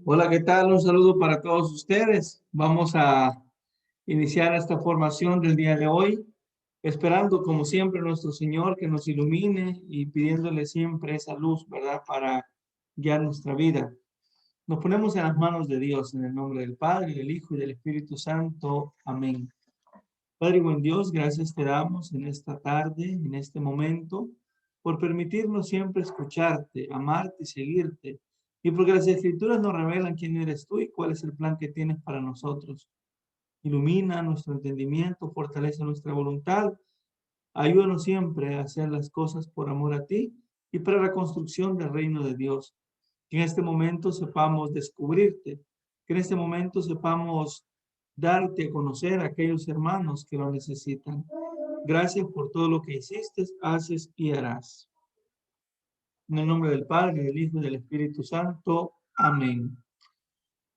Hola, ¿qué tal? Un saludo para todos ustedes. Vamos a iniciar esta formación del día de hoy, esperando como siempre nuestro Señor que nos ilumine y pidiéndole siempre esa luz, ¿verdad? Para guiar nuestra vida. Nos ponemos en las manos de Dios, en el nombre del Padre, del Hijo y del Espíritu Santo. Amén. Padre buen Dios, gracias te damos en esta tarde, en este momento, por permitirnos siempre escucharte, amarte y seguirte, y porque las Escrituras nos revelan quién eres tú y cuál es el plan que tienes para nosotros. Ilumina nuestro entendimiento, fortalece nuestra voluntad, ayúdanos siempre a hacer las cosas por amor a ti y para la construcción del reino de Dios. Que en este momento sepamos descubrirte, que en este momento sepamos darte a conocer a aquellos hermanos que lo necesitan. Gracias por todo lo que hiciste, haces y harás. En el nombre del Padre, del Hijo y del Espíritu Santo. Amén.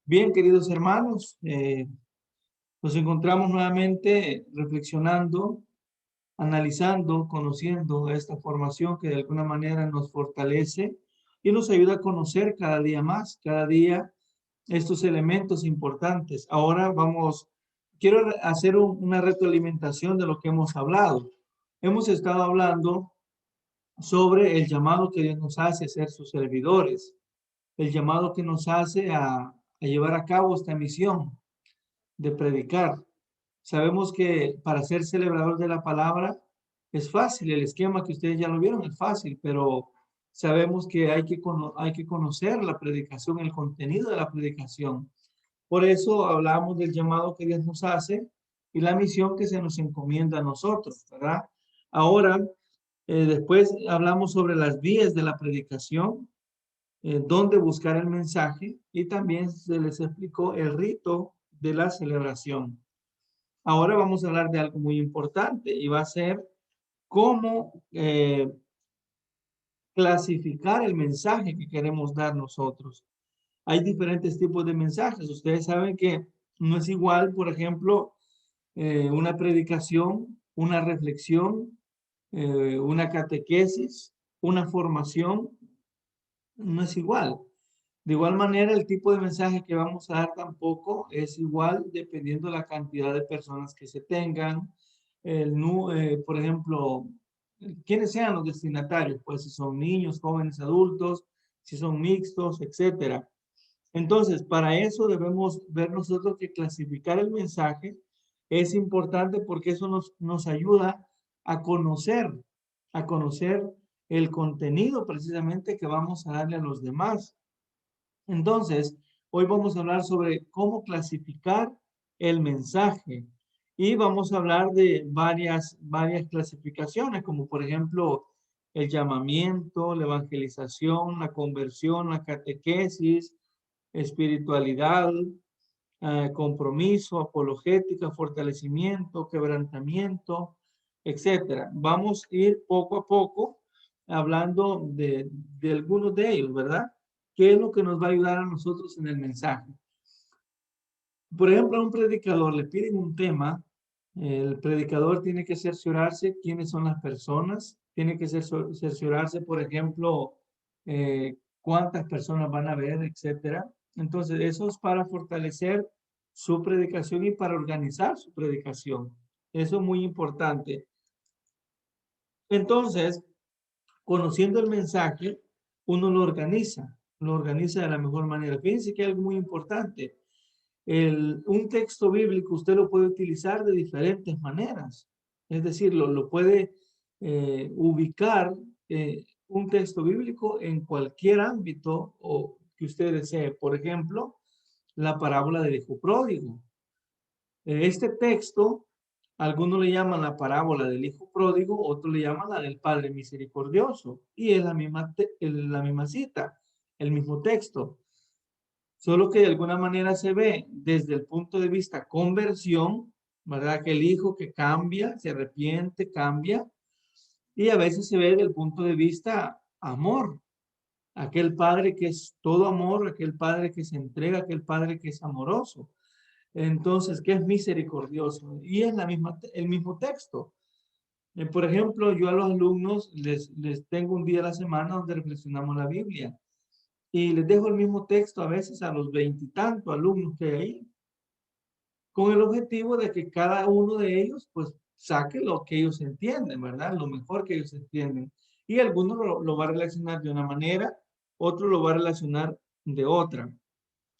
Bien, queridos hermanos, nos encontramos nuevamente reflexionando, analizando, conociendo esta formación que de alguna manera nos fortalece y nos ayuda a conocer cada día más, cada día estos elementos importantes. Ahora quiero hacer una retroalimentación de lo que hemos hablado. Hemos estado hablando sobre el llamado que Dios nos hace a ser sus servidores, el llamado que nos hace a llevar a cabo esta misión de predicar. Sabemos que para ser celebrador de la palabra es fácil, el esquema que ustedes ya lo vieron es fácil, pero sabemos que hay que conocer la predicación, el contenido de la predicación. Por eso hablamos del llamado que Dios nos hace y la misión que se nos encomienda a nosotros, ¿verdad? Ahora, después hablamos sobre las vías de la predicación, dónde buscar el mensaje y también se les explicó el rito de la celebración. Ahora vamos a hablar de algo muy importante y va a ser cómo clasificar el mensaje que queremos dar nosotros. Hay diferentes tipos de mensajes. Ustedes saben que no es igual, por ejemplo, una predicación, una reflexión, una catequesis, una formación, no es igual. De igual manera, el tipo de mensaje que vamos a dar tampoco es igual dependiendo de la cantidad de personas que se tengan. Por ejemplo, quiénes sean los destinatarios, pues si son niños, jóvenes, adultos, si son mixtos, etcétera. Entonces, para eso debemos ver nosotros que clasificar el mensaje es importante porque eso nos ayuda a a conocer el contenido precisamente que vamos a darle a los demás. Entonces, hoy vamos a hablar sobre cómo clasificar el mensaje y vamos a hablar de varias clasificaciones, como por ejemplo el llamamiento, la evangelización, la conversión, la catequesis, espiritualidad, compromiso, apologética, fortalecimiento, quebrantamiento, etcétera. Vamos a ir poco a poco hablando de algunos de ellos, ¿verdad? ¿Qué es lo que nos va a ayudar a nosotros en el mensaje? Por ejemplo, a un predicador le piden un tema, el predicador tiene que cerciorarse quiénes son las personas, tiene que cerciorarse, por ejemplo, cuántas personas van a ver, etcétera. Entonces, eso es para fortalecer su predicación y para organizar su predicación. Eso es muy importante. Entonces, conociendo el mensaje, uno lo organiza de la mejor manera. Fíjense que hay algo muy importante. Un texto bíblico usted lo puede utilizar de diferentes maneras. Es decir, lo puede ubicar un texto bíblico en cualquier ámbito o que usted desee. Por ejemplo, la parábola del hijo pródigo. Este texto, algunos le llaman la parábola del hijo pródigo, otros le llaman la del padre misericordioso. Y es la misma cita, el mismo texto. Solo que de alguna manera se ve desde el punto de vista conversión, ¿verdad? Que el hijo que cambia, se arrepiente, cambia. Y a veces se ve desde el punto de vista amor. Aquel padre que es todo amor, aquel padre que se entrega, aquel padre que es amoroso. Entonces, que es misericordioso. Y es el mismo texto. Por ejemplo, yo a los alumnos les tengo un día a la semana donde reflexionamos la Biblia. y les dejo el mismo texto a veces a los veintitantos alumnos que hay ahí, con el objetivo de que cada uno de ellos pues saque lo que ellos entienden, ¿verdad? Lo mejor que ellos entienden. Y algunos lo va a relacionar de una manera, otro lo va a relacionar de otra.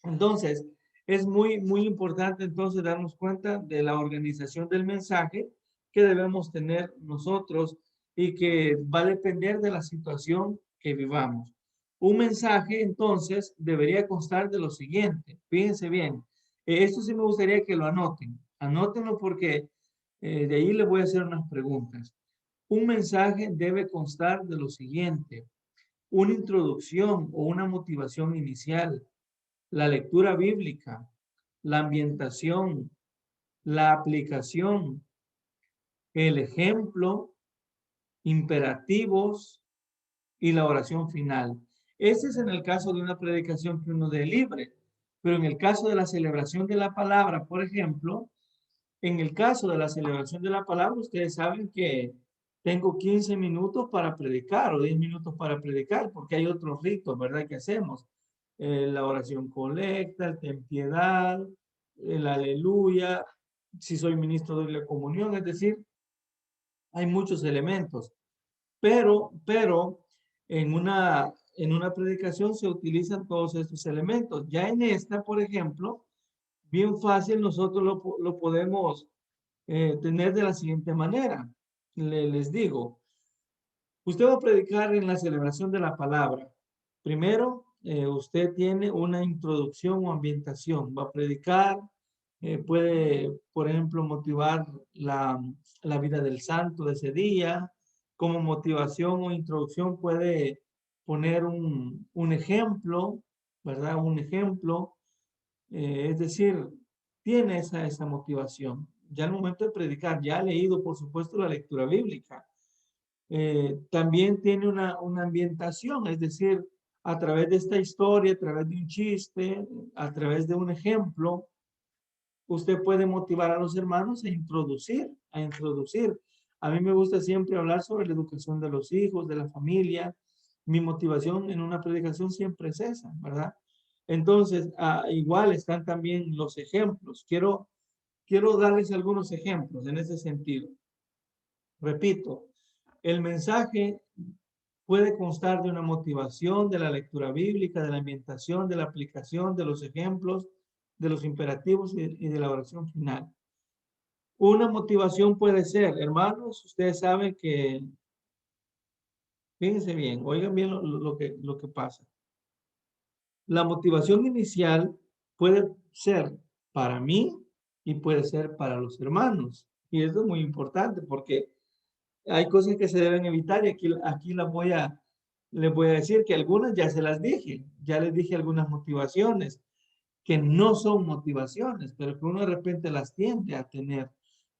Entonces, es muy importante entonces darnos cuenta de la organización del mensaje que debemos tener nosotros y que va a depender de la situación que vivamos. Un mensaje entonces debería constar de lo siguiente. Fíjense bien, esto sí me gustaría que lo anoten. Anótenlo porque de ahí les voy a hacer unas preguntas. Un mensaje debe constar de lo siguiente: una introducción o una motivación inicial, la lectura bíblica, la ambientación, la aplicación, el ejemplo, imperativos y la oración final. Ese es en el caso de una predicación que uno dé libre, pero en el caso de la celebración de la palabra, por ejemplo, en el caso de la celebración de la palabra, ustedes saben que tengo 15 minutos para predicar o 10 minutos para predicar, porque hay otros ritos, ¿verdad? Que hacemos. La oración colecta, el ten piedad, el aleluya, si soy ministro de la comunión, es decir, hay muchos elementos. Pero en una predicación se utilizan todos estos elementos. Ya en esta, por ejemplo, bien fácil nosotros lo podemos tener de la siguiente manera. Les digo, usted va a predicar en la celebración de la palabra. Primero, usted tiene una introducción o ambientación. Va a predicar, puede, por ejemplo, motivar la vida del santo de ese día. Como motivación o introducción puede poner un ejemplo, ¿verdad? Un ejemplo. Es decir, tiene esa motivación. Ya al momento de predicar, ya ha leído, por supuesto, la lectura bíblica. También tiene una ambientación, es decir, a través de esta historia, a través de un chiste, a través de un ejemplo, usted puede motivar a los hermanos a introducir, a introducir. A mí me gusta siempre hablar sobre la educación de los hijos, de la familia. Mi motivación en una predicación siempre es esa, ¿verdad? Entonces, igual están también los ejemplos. Quiero darles algunos ejemplos en ese sentido. Repito, el mensaje puede constar de una motivación, de la lectura bíblica, de la ambientación, de la aplicación, de los ejemplos, de los imperativos y de la oración final. Una motivación puede ser, hermanos, ustedes saben que, fíjense bien, oigan bien lo que pasa. La motivación inicial puede ser para mí y puede ser para los hermanos. Y eso es muy importante porque hay cosas que se deben evitar y aquí les voy a decir que algunas ya se las dije. Ya les dije algunas motivaciones que no son motivaciones, pero que uno de repente las tiende a tener.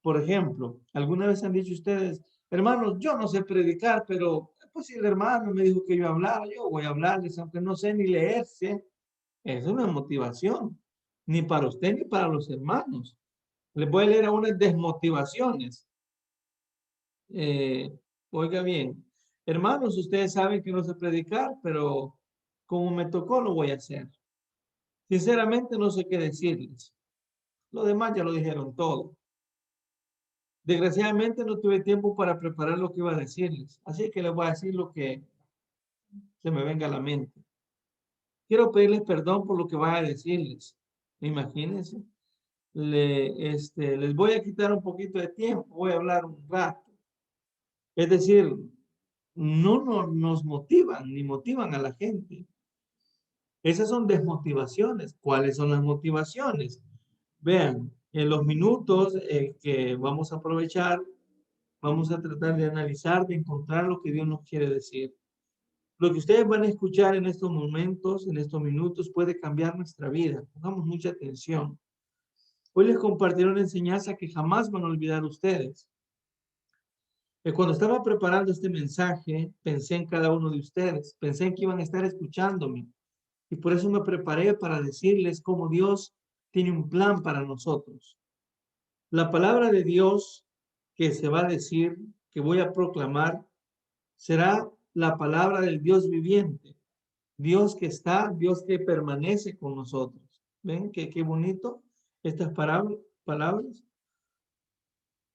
Por ejemplo, alguna vez han dicho ustedes, hermanos, yo no sé predicar, pero pues si el hermano me dijo que yo hablara, yo voy a hablarles, aunque no sé ni leerse. Es una motivación, ni para usted ni para los hermanos. Les voy a leer algunas desmotivaciones. Eh, Oiga bien, hermanos, ustedes saben que no sé predicar, pero como me tocó, lo voy a hacer. Sinceramente, no sé qué decirles. Lo demás ya lo dijeron todo. Desgraciadamente, no tuve tiempo para preparar lo que iba a decirles, así que les voy a decir lo que se me venga a la mente. Quiero pedirles perdón por lo que vaya a decirles. Imagínense. Les voy a quitar un poquito de tiempo, voy a hablar un rato. Es decir, no nos motivan ni motivan a la gente. Esas son desmotivaciones. ¿Cuáles son las motivaciones? Vean, en los minutos que vamos a aprovechar, vamos a tratar de analizar, de encontrar lo que Dios nos quiere decir. Lo que ustedes van a escuchar en estos momentos, en estos minutos, puede cambiar nuestra vida. Pongamos mucha atención. Hoy les compartiré una enseñanza que jamás van a olvidar ustedes. Cuando estaba preparando este mensaje, pensé en cada uno de ustedes, pensé en que iban a estar escuchándome y por eso me preparé para decirles cómo Dios tiene un plan para nosotros. La palabra de Dios que se va a decir, que voy a proclamar, será la palabra del Dios viviente. Dios que está, Dios que permanece con nosotros. ¿Ven qué bonito estas palabras?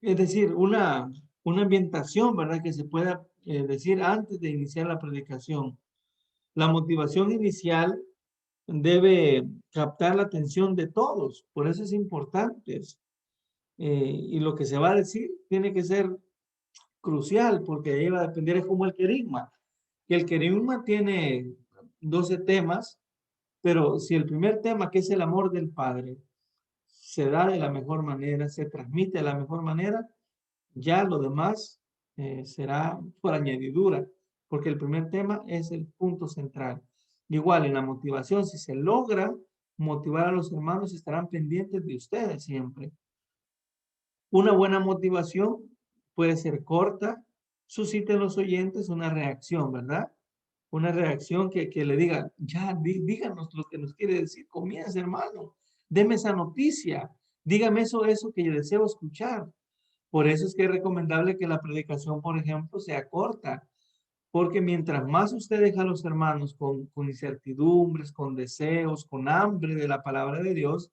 Es decir, una ambientación, ¿verdad? Que se pueda decir antes de iniciar la predicación. La motivación inicial debe captar la atención de todos, por eso es importante. Y lo que se va a decir tiene que ser crucial, porque ahí va a depender, es como el querigma, que el querigma tiene 12 temas, pero si el primer tema, que es el amor del Padre, se da de la mejor manera, se transmite de la mejor manera, ya lo demás será por añadidura, porque el primer tema es el punto central. Igual en la motivación, si se logra motivar a los hermanos, estarán pendientes de ustedes siempre. Una buena motivación puede ser corta, suscita en los oyentes una reacción, ¿verdad? Una reacción que le diga, ya, díganos lo que nos quiere decir, comienza, hermano, deme esa noticia, dígame eso que yo deseo escuchar. Por eso es que es recomendable que la predicación, por ejemplo, sea corta, porque mientras más usted deja a los hermanos con incertidumbres, con deseos, con hambre de la palabra de Dios,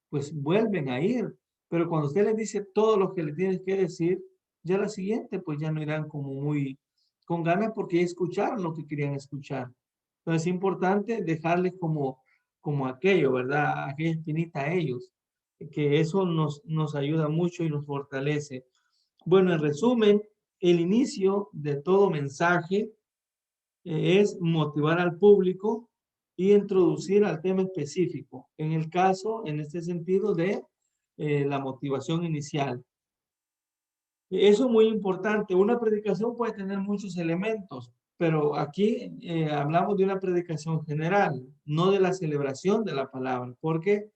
pues vuelven a ir. Pero cuando usted les dice todo lo que le tienes que decir, ya la siguiente, pues ya no irán como muy con ganas porque ya escucharon lo que querían escuchar. Entonces es importante dejarles como aquello, ¿verdad? Aquella espinita a ellos, que eso nos ayuda mucho y nos fortalece. Bueno, en resumen, el inicio de todo mensaje es motivar al público y introducir al tema específico. En el caso, en este sentido de la motivación inicial. Eso es muy importante. Una predicación puede tener muchos elementos, pero aquí hablamos de una predicación general, no de la celebración de la palabra, porque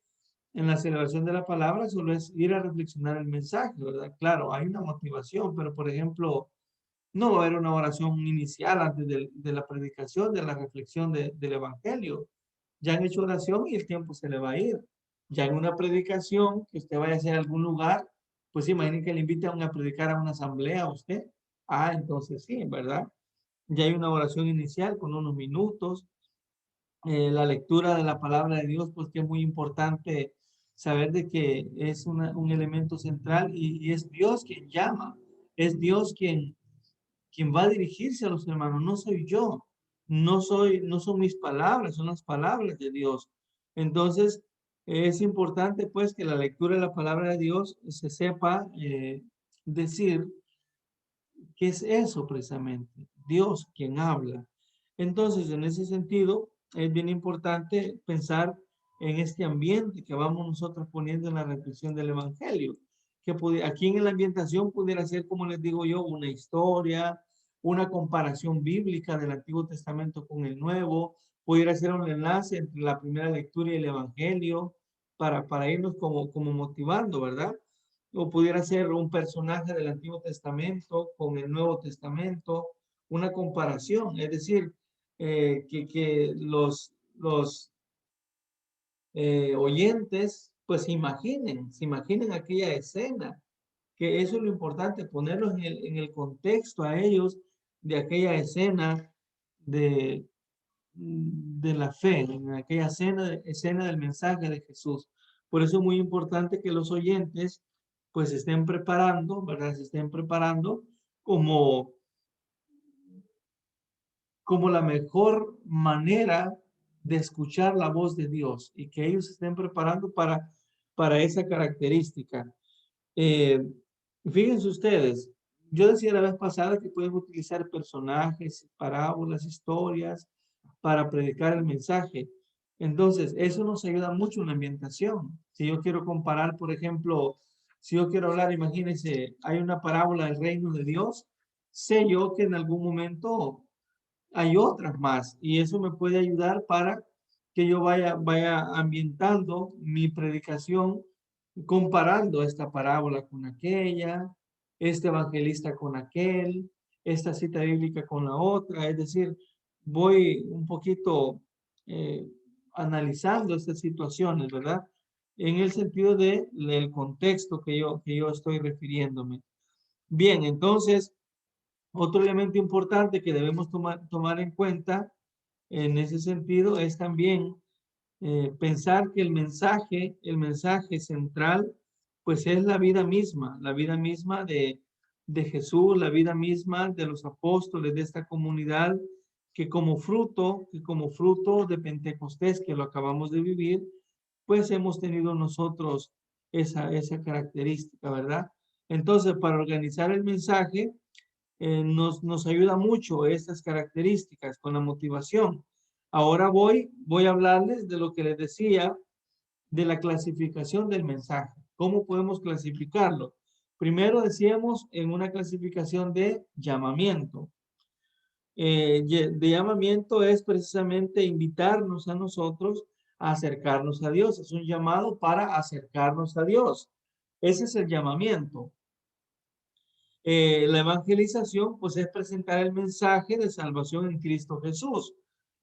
en la celebración de la palabra solo es ir a reflexionar el mensaje, ¿verdad? Claro, hay una motivación, pero por ejemplo, no va a haber una oración inicial antes de la predicación, de la reflexión del Evangelio. Ya han hecho oración y el tiempo se le va a ir. Ya en una predicación, que usted vaya a hacer algún lugar, pues imaginen que le invitan a predicar a una asamblea a usted. Ah, entonces sí, ¿verdad? Ya hay una oración inicial con unos minutos. La lectura de la palabra de Dios, pues que es muy importante saber de que es un elemento central y es Dios quien llama, es Dios quien va a dirigirse a los hermanos, no soy yo, no son mis palabras, son las palabras de Dios. Entonces, es importante pues que la lectura de la palabra de Dios se sepa decir qué es eso precisamente, Dios quien habla. Entonces, en ese sentido, es bien importante pensar en este ambiente que vamos nosotros poniendo en la reflexión del Evangelio, que aquí en la ambientación pudiera ser, como les digo yo, una historia, una comparación bíblica del Antiguo Testamento con el Nuevo, pudiera ser un enlace entre la primera lectura y el Evangelio para irnos como motivando, ¿verdad? O pudiera ser un personaje del Antiguo Testamento con el Nuevo Testamento, una comparación, es decir, que los oyentes pues se imaginen aquella escena, que eso es lo importante, ponerlos en el contexto a ellos de aquella escena de, de la fe, en aquella escena del mensaje de Jesús. Por eso es muy importante que los oyentes pues se estén preparando, ¿verdad? Se estén preparando como, como la mejor manera de escuchar la voz de Dios y que ellos se estén preparando para esa característica. Eh, Fíjense ustedes, yo decía la vez pasada que pueden utilizar personajes, parábolas, historias para predicar el mensaje. Entonces, eso nos ayuda mucho en la ambientación. Si yo quiero comparar, por ejemplo, si yo quiero hablar, imagínense, hay una parábola del reino de Dios, sé yo que en algún momento hay otras más y eso me puede ayudar para que yo vaya ambientando mi predicación comparando esta parábola con aquella, este evangelista con aquel, esta cita bíblica con la otra, es decir, voy un poquito eh, analizando estas situaciones, ¿verdad? En el sentido del contexto que yo estoy refiriéndome. Bien, entonces, otro elemento importante que debemos tomar en cuenta en ese sentido es también pensar que el mensaje central, pues es la vida misma de Jesús, la vida misma de los apóstoles de esta comunidad, que como fruto de Pentecostés, que lo acabamos de vivir, pues hemos tenido nosotros esa característica, ¿verdad? Entonces, para organizar el mensaje, nos ayuda mucho estas características con la motivación. Ahora voy a hablarles de lo que les decía de la clasificación del mensaje. ¿Cómo podemos clasificarlo? Primero decíamos en una clasificación de llamamiento. De llamamiento es precisamente invitarnos a nosotros a acercarnos a Dios. Es un llamado para acercarnos a Dios. Ese es el llamamiento. La evangelización, pues es presentar el mensaje de salvación en Cristo Jesús.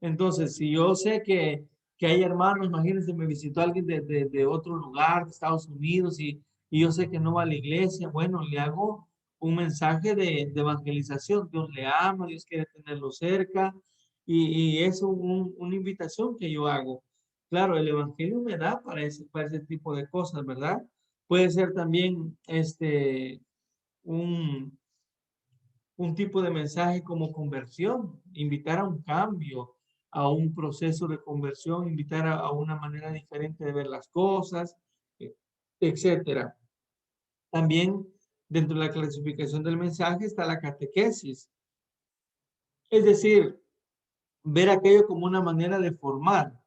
Entonces, si yo sé que hay hermanos, imagínense, me visitó alguien de otro lugar, de Estados Unidos, y yo sé que no va a la iglesia, bueno, le hago un mensaje de evangelización. Dios le ama, Dios quiere tenerlo cerca, y es una invitación que yo hago. Claro, el evangelio me da para ese tipo de cosas, ¿verdad? Puede ser también un, un tipo de mensaje como conversión, invitar a un cambio, a un proceso de conversión, invitar a una manera diferente de ver las cosas, eh, etcétera. También dentro de la clasificación del mensaje está la catequesis, es decir, ver aquello como una manera de formar.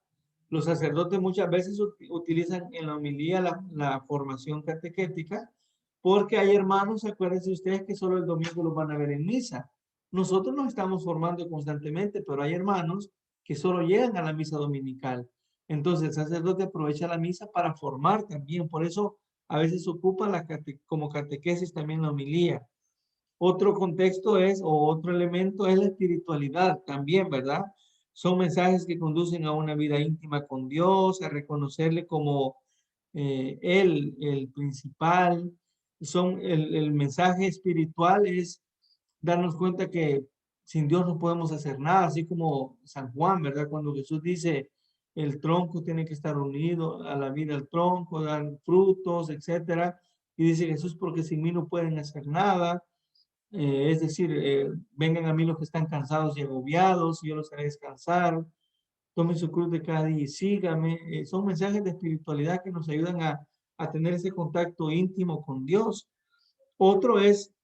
Los sacerdotes muchas veces utilizan en la homilía la formación catequética, porque hay hermanos, acuérdense ustedes que solo el domingo los van a ver en misa. Nosotros nos estamos formando constantemente, pero hay hermanos que solo llegan a la misa dominical. Entonces el sacerdote aprovecha la misa para formar también. Por eso a veces ocupa como catequesis también la homilía. Otro contexto es, o otro elemento es la espiritualidad también, ¿verdad? Son mensajes que conducen a una vida íntima con Dios, a reconocerle como el principal. El mensaje espiritual es darnos cuenta que sin Dios no podemos hacer nada, así como San Juan, ¿verdad? Cuando Jesús dice, el tronco tiene que estar unido a la vida del tronco, dar frutos, etcétera. Y dice Jesús, porque sin mí no pueden hacer nada. Es decir, vengan a mí los que están cansados y agobiados, y yo los haré descansar. Tomen su cruz de cada día y síganme. Son mensajes de espiritualidad que nos ayudan a tener ese contacto íntimo con Dios. Otro es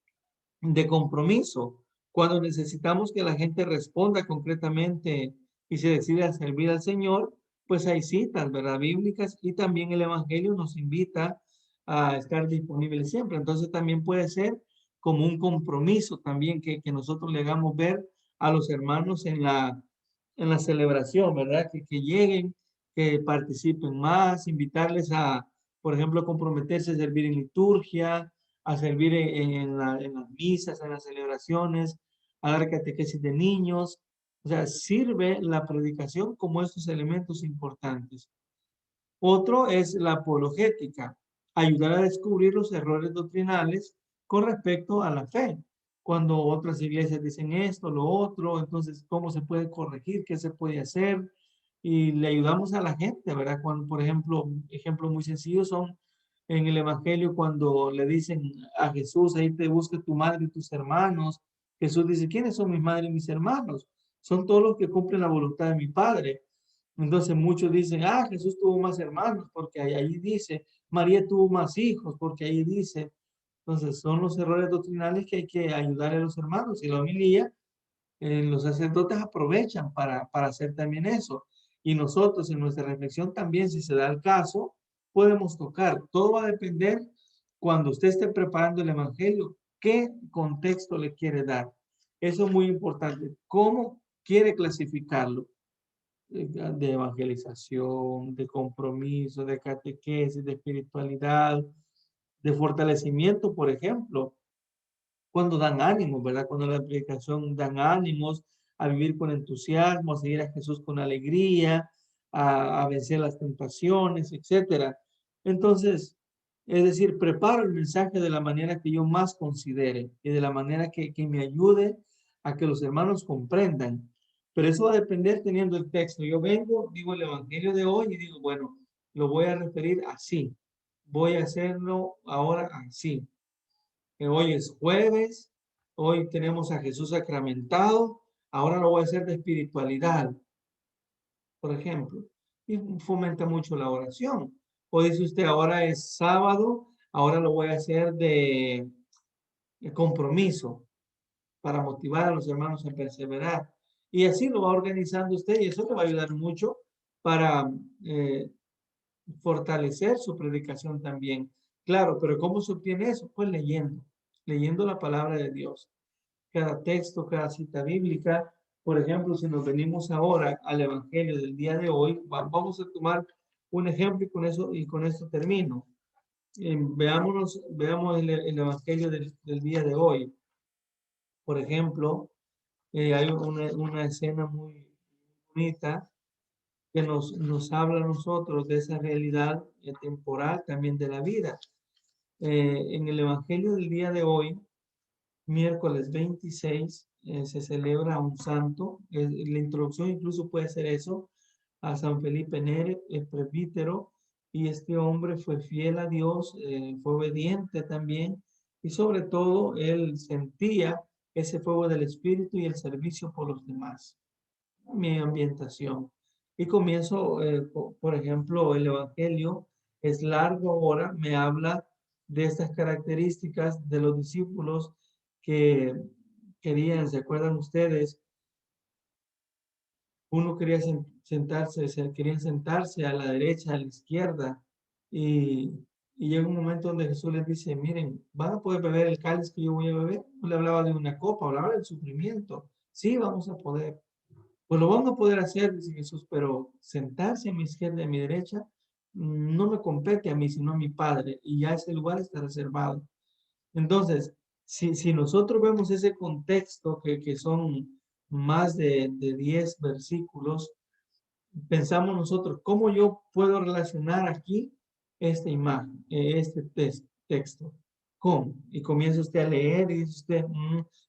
de compromiso, cuando necesitamos que la gente responda concretamente y se decida a servir al Señor, pues hay citas, ¿verdad? Bíblicas, y también el Evangelio nos invita a estar disponibles siempre. Entonces también puede ser como un compromiso también que nosotros le hagamos ver a los hermanos en la celebración, ¿verdad? Que lleguen, que participen más, invitarles a, por ejemplo, a comprometerse a servir en liturgia, a servir en las misas, en las celebraciones, a dar catequesis de niños. O sea, sirve la predicación como estos elementos importantes. Otro es la apologética, ayudar a descubrir los errores doctrinales con respecto a la fe. Cuando otras iglesias dicen esto, lo otro, entonces, ¿cómo se puede corregir? ¿Qué se puede hacer? Y le ayudamos a la gente, ¿verdad? Cuando, por ejemplo, ejemplos muy sencillos son en el Evangelio cuando le dicen a Jesús, ahí te busca tu madre y tus hermanos. Jesús dice, ¿quiénes son mis madres y mis hermanos? Son todos los que cumplen la voluntad de mi Padre. Entonces muchos dicen, ah, Jesús tuvo más hermanos, porque ahí dice, María tuvo más hijos, porque ahí dice. Entonces son los errores doctrinales que hay que ayudar a los hermanos. Y la homilía, los sacerdotes aprovechan para hacer también eso. Y nosotros en nuestra reflexión también, si se da el caso, podemos tocar. Todo va a depender cuando usted esté preparando el evangelio, qué contexto le quiere dar. Eso es muy importante. ¿Cómo quiere clasificarlo? De evangelización, de compromiso, de catequesis, de espiritualidad, de fortalecimiento, por ejemplo, cuando dan ánimos, ¿verdad? Cuando la predicación dan ánimos a vivir con entusiasmo, a seguir a Jesús con alegría, a vencer las tentaciones, etcétera. Entonces, es decir, preparo el mensaje de la manera que yo más considere y de la manera que me ayude a que los hermanos comprendan. Pero eso va a depender teniendo el texto. Yo vengo, digo el Evangelio de hoy y digo, bueno, lo voy a referir así. Voy a hacerlo ahora así. Hoy es jueves, hoy tenemos a Jesús sacramentado, ahora lo voy a hacer de espiritualidad, por ejemplo. Y fomenta mucho la oración. O dice usted, ahora es sábado, ahora lo voy a hacer de compromiso para motivar a los hermanos a perseverar. Y así lo va organizando usted y eso le va a ayudar mucho para eh, fortalecer su predicación también. Claro, pero ¿cómo se obtiene eso? Pues leyendo la palabra de Dios. Cada texto, cada cita bíblica. Por ejemplo, si nos venimos ahora al Evangelio del día de hoy, vamos a tomar un ejemplo y con esto termino. Veamos el Evangelio del día de hoy. Por ejemplo, hay una escena muy bonita que nos habla a nosotros de esa realidad temporal también de la vida. En el Evangelio del día de hoy, miércoles 26, se celebra a un santo. La introducción incluso puede ser eso, a San Felipe Neri, el presbítero, y este hombre fue fiel a Dios, fue obediente también, y sobre todo él sentía ese fuego del Espíritu y el servicio por los demás. Mi ambientación. Y comienzo, por ejemplo, el Evangelio es largo ahora, me habla de estas características de los discípulos que querían, ¿se acuerdan ustedes? Uno quería querían sentarse a la derecha, a la izquierda, y, y llega un momento donde Jesús les dice, miren, ¿van a poder beber el cáliz que yo voy a beber? No le hablaba de una copa, hablaba del sufrimiento. Sí, vamos a poder. Pues lo vamos a poder hacer, dice Jesús, pero sentarse a mi izquierda y a mi derecha no me compete a mí, sino a mi Padre, y ya ese lugar está reservado. Entonces, si nosotros vemos ese contexto que son más de 10 versículos, pensamos nosotros, ¿cómo yo puedo relacionar aquí esta imagen, texto? ¿Cómo? Y comienza usted a leer y dice usted,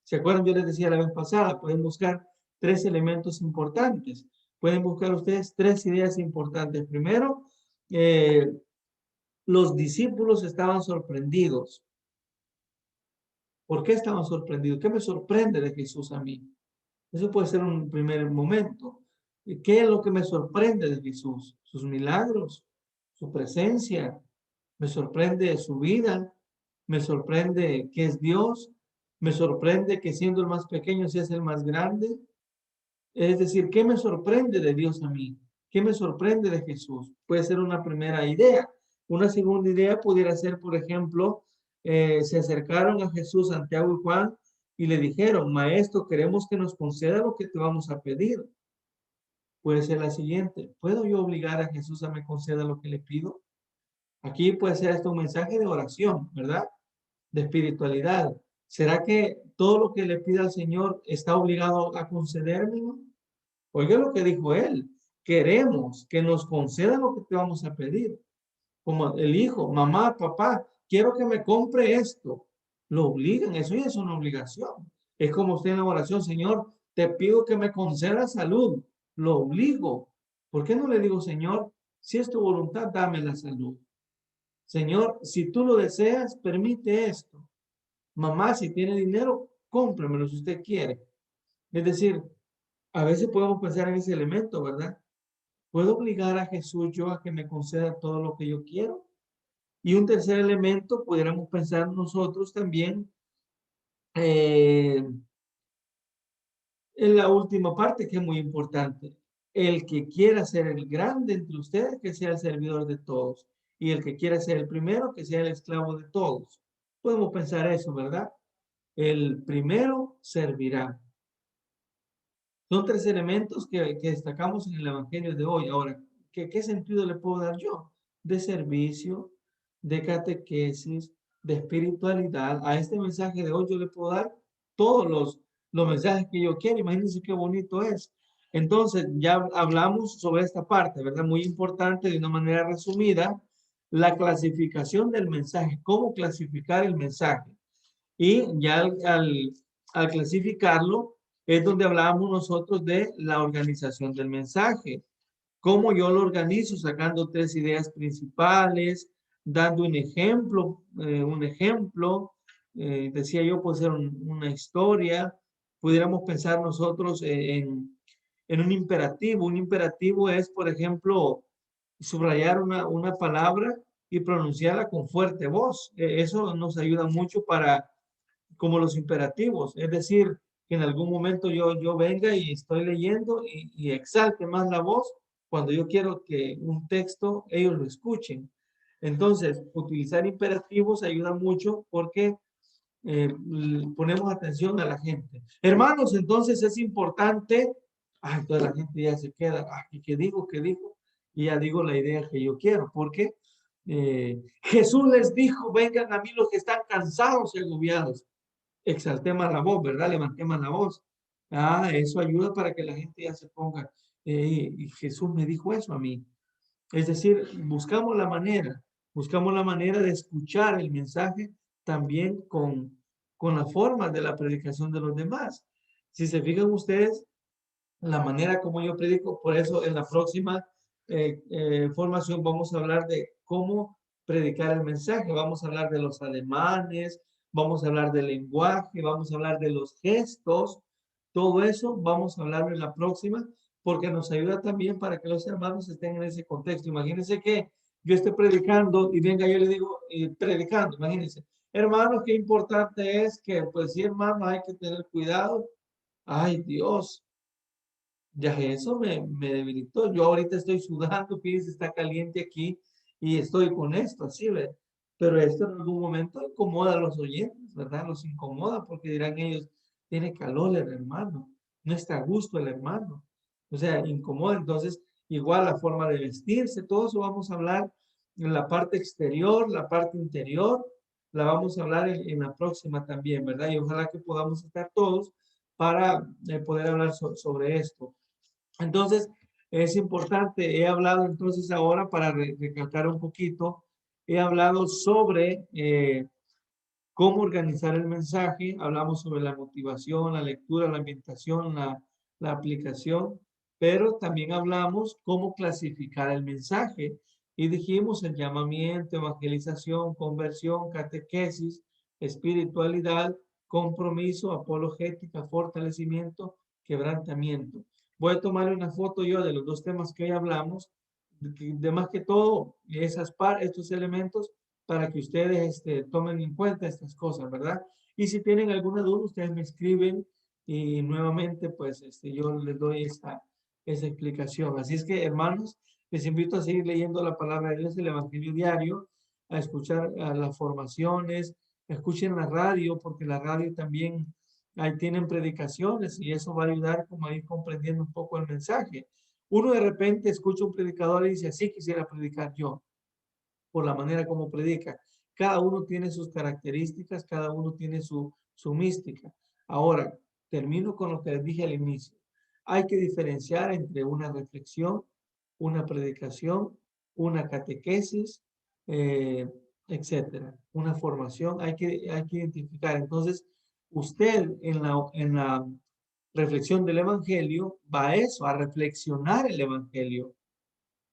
¿se acuerdan? Yo les decía la vez pasada, pueden buscar 3 elementos importantes. Pueden buscar ustedes 3 ideas importantes. Primero, los discípulos estaban sorprendidos. ¿Por qué estaban sorprendidos? ¿Qué me sorprende de Jesús a mí? Eso puede ser un primer momento. ¿Qué es lo que me sorprende de Jesús? Sus milagros, su presencia, me sorprende su vida, me sorprende que es Dios, me sorprende que siendo el más pequeño se hace el más grande. Es decir, ¿qué me sorprende de Dios a mí? ¿Qué me sorprende de Jesús? Puede ser una primera idea. Una segunda idea pudiera ser, por ejemplo, se acercaron a Jesús, Santiago y Juan, y le dijeron, Maestro, queremos que nos conceda lo que te vamos a pedir. Puede ser la siguiente, ¿puedo yo obligar a Jesús a me conceda lo que le pido? Aquí puede ser esto un mensaje de oración, ¿verdad? De espiritualidad. ¿Será que todo lo que le pida al Señor está obligado a concederme? Oiga lo que dijo él, queremos que nos conceda lo que te vamos a pedir. Como el hijo, mamá, papá, quiero que me compre esto. Lo obligan, eso ya es una obligación. Es como usted en la oración, Señor, te pido que me conceda salud. Lo obligo. ¿Por qué no le digo, Señor, si es tu voluntad, dame la salud? Señor, si tú lo deseas, permite esto. Mamá, si tiene dinero, cómpremelo si usted quiere. Es decir, a veces podemos pensar en ese elemento, ¿verdad? ¿Puedo obligar a Jesús yo a que me conceda todo lo que yo quiero? Y un tercer elemento, pudiéramos pensar nosotros también en la última parte, que es muy importante. El que quiera ser el grande entre ustedes, que sea el servidor de todos. Y el que quiera ser el primero, que sea el esclavo de todos. Podemos pensar eso, ¿verdad? El primero servirá. Son 3 elementos que destacamos en el Evangelio de hoy. Ahora, ¿qué sentido le puedo dar yo? De servicio, de catequesis, de espiritualidad. A este mensaje de hoy yo le puedo dar todos los mensajes que yo quiero. Imagínense qué bonito es. Entonces, ya hablamos sobre esta parte, ¿verdad? Muy importante, de una manera resumida, la clasificación del mensaje, cómo clasificar el mensaje. Y ya al clasificarlo, es donde hablábamos nosotros de la organización del mensaje. Cómo yo lo organizo, sacando tres ideas principales, dando un ejemplo, decía yo, puede ser una historia, pudiéramos pensar nosotros en un imperativo. Un imperativo es, por ejemplo, subrayar una palabra y pronunciarla con fuerte voz. Eso nos ayuda mucho para, como los imperativos, es decir, que en algún momento yo venga y estoy leyendo y exalte más la voz cuando yo quiero que un texto ellos lo escuchen. Entonces, utilizar imperativos ayuda mucho porque ponemos atención a la gente. Hermanos, entonces es importante, entonces la gente ya se queda, ¿qué digo? ¿Qué digo? Y ya digo la idea que yo quiero, porque Jesús les dijo, vengan a mí los que están cansados y agobiados. Exalté más la voz, ¿verdad? Levanté más la voz. Eso ayuda para que la gente ya se ponga, y Jesús me dijo eso a mí. Es decir, buscamos la manera de escuchar el mensaje también con la forma de la predicación de los demás. Si se fijan ustedes, la manera como yo predico, por eso en la próxima formación vamos a hablar de cómo predicar el mensaje, vamos a hablar de los alemanes, vamos a hablar del lenguaje, vamos a hablar de los gestos, todo eso vamos a hablarlo en la próxima porque nos ayuda también para que los hermanos estén en ese contexto. Imagínense que yo esté predicando y venga yo le digo, predicando, imagínense, hermanos, qué importante es que, pues sí, hermanos, hay que tener cuidado. Ay, Dios, ya eso me debilitó. Yo ahorita estoy sudando, fíjense, está caliente aquí y estoy con esto, así, ¿ve? Pero esto en algún momento incomoda a los oyentes, ¿verdad? Los incomoda porque dirán ellos, tiene calor el hermano, no está a gusto el hermano. O sea, incomoda. Entonces, igual la forma de vestirse, todo eso vamos a hablar en la parte exterior, la parte interior, la vamos a hablar en la próxima también, ¿verdad? Y ojalá que podamos estar todos para poder hablar sobre esto. Entonces, es importante, he hablado entonces ahora para recalcar un poquito, he hablado sobre cómo organizar el mensaje, hablamos sobre la motivación, la lectura, la ambientación, la aplicación, pero también hablamos cómo clasificar el mensaje y dijimos el llamamiento, evangelización, conversión, catequesis, espiritualidad, compromiso, apologética, fortalecimiento, quebrantamiento. Voy a tomar una foto yo de los dos temas que hoy hablamos, de más que todo estos elementos para que ustedes tomen en cuenta estas cosas, ¿verdad? Y si tienen alguna duda, ustedes me escriben y nuevamente, pues, yo les doy esa explicación. Así es que, hermanos, les invito a seguir leyendo la palabra de Dios, el Evangelio diario, a escuchar a las formaciones, escuchen la radio, porque la radio también, ahí tienen predicaciones y eso va a ayudar como a ir comprendiendo un poco el mensaje. Uno de repente escucha un predicador y dice, así quisiera predicar yo por la manera como predica. Cada uno tiene sus características, cada uno tiene su mística. Ahora, termino con lo que les dije al inicio. Hay que diferenciar entre una reflexión, una predicación, una catequesis, eh, etcétera. Una formación, hay que identificar. Entonces, usted en la reflexión del Evangelio va a eso, a reflexionar el Evangelio.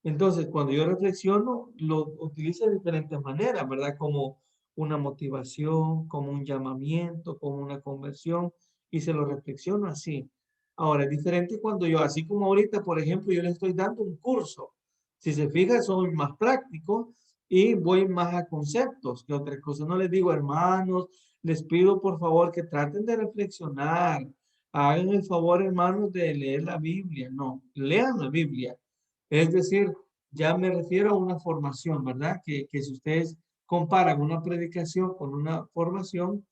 Entonces, cuando yo reflexiono, lo utilizo de diferentes maneras, ¿verdad? Como una motivación, como un llamamiento, como una conversión, y se lo reflexiono así. Ahora, es diferente cuando yo, así como ahorita, por ejemplo, yo le estoy dando un curso. Si se fija, soy más práctico y voy más a conceptos que otras cosas. No les digo, hermanos, les pido por favor que traten de reflexionar. Hagan el favor, hermanos, de leer la Biblia. No, lean la Biblia. Es decir, ya me refiero a una formación, ¿verdad? Que si ustedes comparan una predicación con una formación,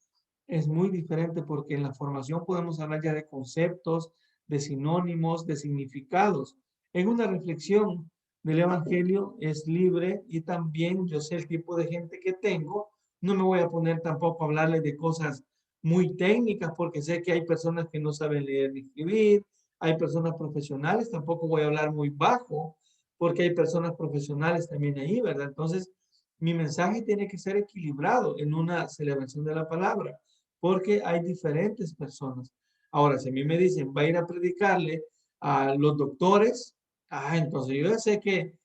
es muy diferente porque en la formación podemos hablar ya de conceptos, de sinónimos, de significados. En una reflexión del Evangelio es libre y también yo sé el tipo de gente que tengo. No me voy a poner tampoco a hablarles de cosas muy técnicas porque sé que hay personas que no saben leer ni escribir, hay personas profesionales, tampoco voy a hablar muy bajo porque hay personas profesionales también ahí, ¿verdad? Entonces, mi mensaje tiene que ser equilibrado en una celebración de la palabra porque hay diferentes personas. Ahora, si a mí me dicen, va a ir a predicarle a los doctores, entonces yo ya sé que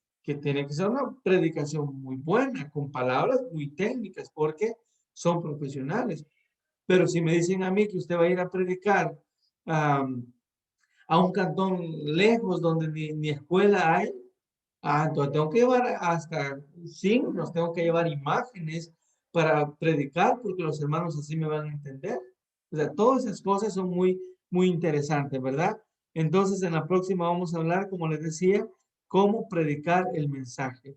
tiene que ser una predicación muy buena, con palabras muy técnicas, porque son profesionales. Pero si me dicen a mí que usted va a ir a predicar a un cantón lejos donde ni escuela hay, entonces tengo que llevar hasta signos, tengo que llevar imágenes para predicar, porque los hermanos así me van a entender. O sea, todas esas cosas son muy interesantes, ¿verdad? Entonces, en la próxima vamos a hablar, como les decía, cómo predicar el mensaje.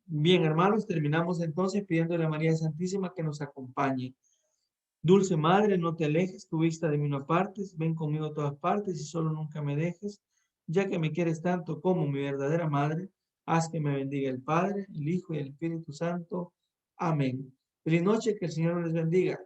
Bien, hermanos, terminamos entonces pidiéndole a María Santísima que nos acompañe. Dulce Madre, no te alejes, tu vista de mí no apartes, ven conmigo a todas partes y solo nunca me dejes, ya que me quieres tanto como mi verdadera Madre, haz que me bendiga el Padre, el Hijo y el Espíritu Santo. Amén. Feliz noche, que el Señor les bendiga.